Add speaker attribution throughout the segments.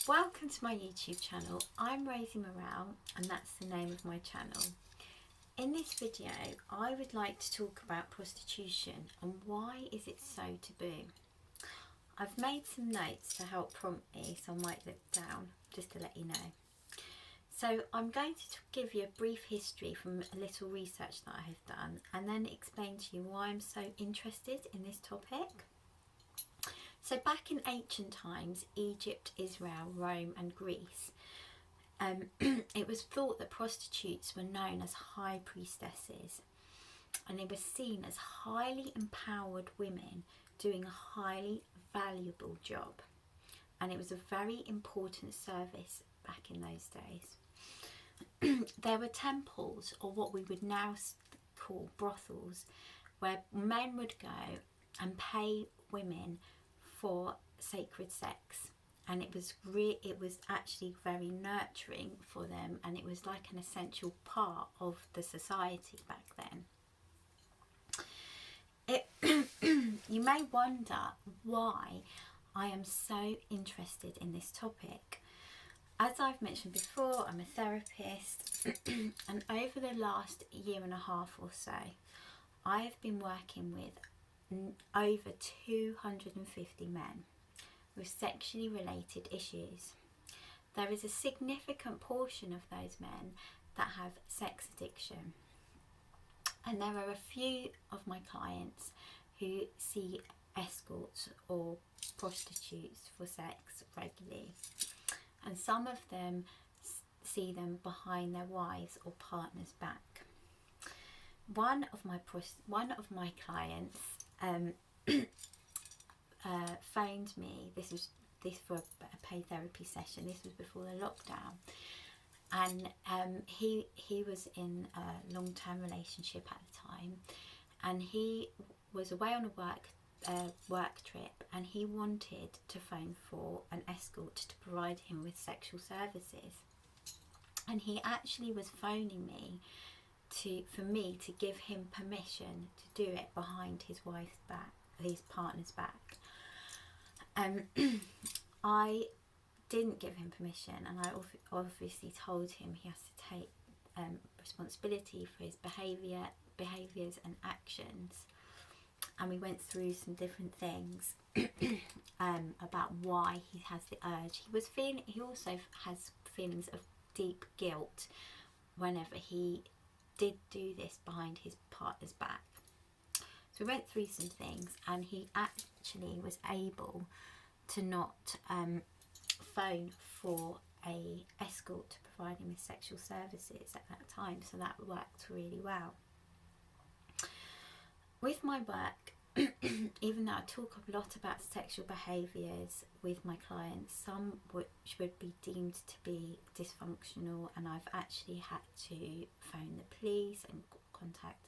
Speaker 1: Welcome to my YouTube channel. I'm Rosie and that's the name of my channel. In this video I would like to talk about prostitution and why is it so taboo. I've made some notes to help prompt me, so I might look down just to let you know. So I'm going to give you a brief history from a little research that I have done and then explain to you why I'm so interested in this topic. So back in ancient times, Egypt, Israel, Rome and Greece, it was thought that prostitutes were known as high priestesses, and they were seen as highly empowered women doing a highly valuable job, and it was a very important service back in those days. There were temples, or what we would now call brothels, where men would go and pay women for sacred sex, and it was actually very nurturing for them, and it was like an essential part of the society back then. You may wonder why I am so interested in this topic. As I've mentioned before, I'm a therapist and over the last year and a half or so I have been working with over 250 men with sexually related issues. There is a significant portion of those men that have sex addiction, and there are a few of my clients who see escorts or prostitutes for sex regularly, and some of them see them behind their wives or partners' back. One of my clients phoned me. This for a paid therapy session. This was before the lockdown, and he was in a long-term relationship at the time, and he was away on a work trip, and he wanted to phone for an escort to provide him with sexual services, and he actually was phoning me for me to give him permission to do it behind his wife's back, his partner's back. I didn't give him permission, and I obviously told him he has to take responsibility for his behaviours and actions, and we went through some different things about why he has the urge. He also has feelings of deep guilt whenever he did do this behind his partner's back. So we went through some things, and he actually was able to not phone for a escort to provide him with sexual services at that time, so that worked really well. With my work, even though I talk a lot about sexual behaviours with my clients, some which would be deemed to be dysfunctional, and I've actually had to phone the police and contact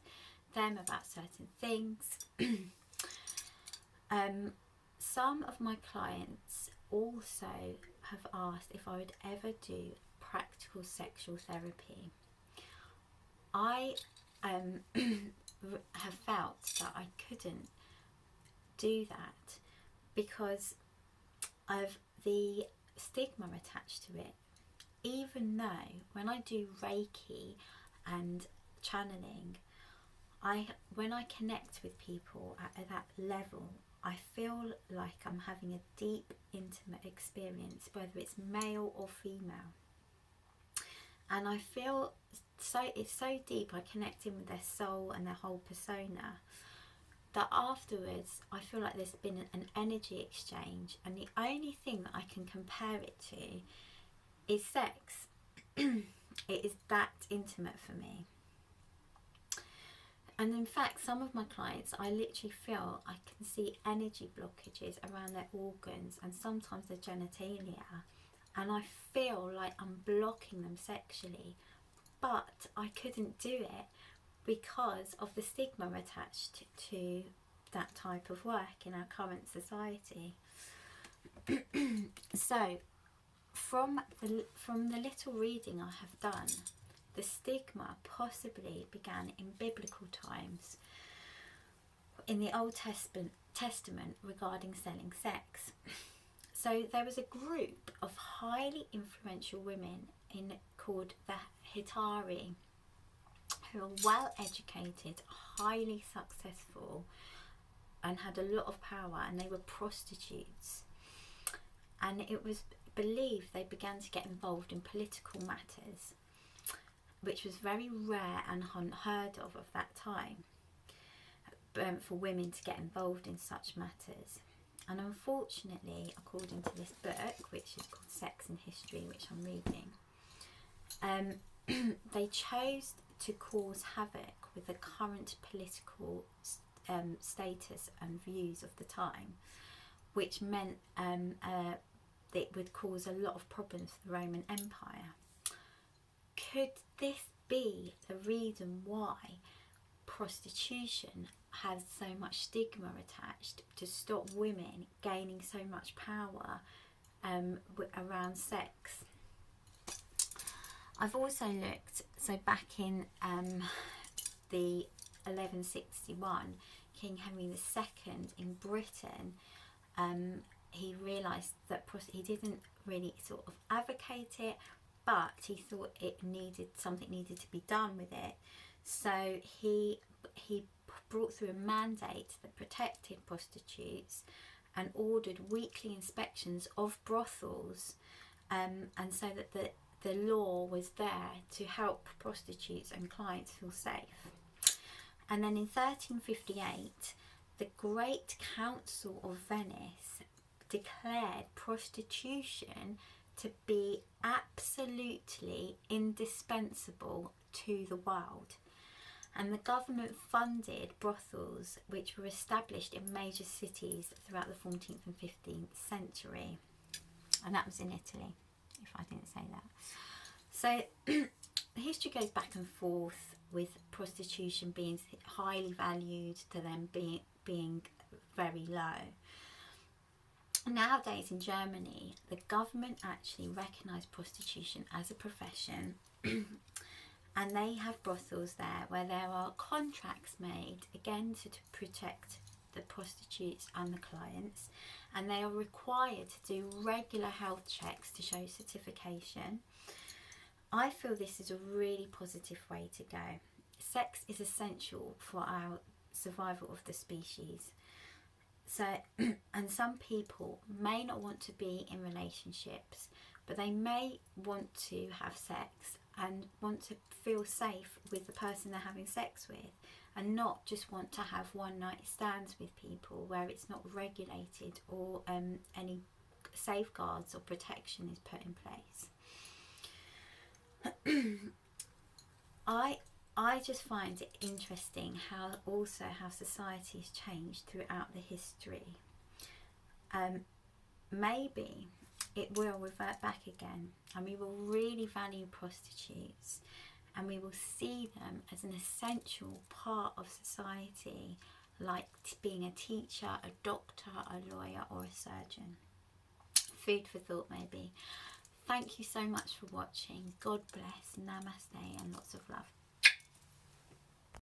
Speaker 1: them about certain things. Some of my clients also have asked if I would ever do practical sexual therapy. I have felt that I couldn't do that because of the stigma attached to it, even though when I do Reiki and channeling, when I connect with people at that level, I feel like I'm having a deep, intimate experience, whether it's male or female. And I feel it's so deep, I connect in with their soul and their whole persona, that afterwards I feel like there's been an energy exchange, and the only thing that I can compare it to is sex. It is that intimate for me. And in fact, some of my clients, I literally feel I can see energy blockages around their organs and sometimes their genitalia, and I feel like I'm blocking them sexually, but I couldn't do it because of the stigma attached to that type of work in our current society. So from the little reading I have done, the stigma possibly began in biblical times, in the Old Testament regarding selling sex. So there was a group of highly influential women called the Hitari, who were well educated, highly successful, and had a lot of power, and they were prostitutes. And it was believed they began to get involved in political matters, which was very rare and unheard of that time, for women to get involved in such matters. And unfortunately, according to this book, which is called Sex and History, which I'm reading, they chose to cause havoc with the current political status and views of the time, which meant it would cause a lot of problems for the Roman Empire. Could this be the reason why prostitution has so much stigma attached, to stop women gaining so much power around sex? I've also looked, so back in the 1161, King Henry II in Britain, he realised that he didn't really sort of advocate it, but he thought something needed to be done with it. So he brought through a mandate that protected prostitutes and ordered weekly inspections of brothels, and so that the law was there to help prostitutes and clients feel safe. And then in 1358, the Great Council of Venice declared prostitution to be absolutely indispensable to the world. And the government funded brothels which were established in major cities throughout the 14th and 15th century. And that was in Italy, if I didn't say that. So history goes back and forth with prostitution being highly valued to then being very low. Nowadays in Germany, the government actually recognised prostitution as a profession and they have brothels there where there are contracts made, again to protect the prostitutes and the clients, and they are required to do regular health checks to show certification. I feel this is a really positive way to go. Sex is essential for our survival of the species. So, and some people may not want to be in relationships, but they may want to have sex and want to feel safe with the person they're having sex with, and not just want to have one night stands with people where it's not regulated or any safeguards or protection is put in place. I just find it interesting how society has changed throughout the history. Maybe it will revert back again, and we will really value prostitutes, and we will see them as an essential part of society, like being a teacher, a doctor, a lawyer, or a surgeon. Food for thought, maybe. Thank you so much for watching. God bless, namaste, and lots of love.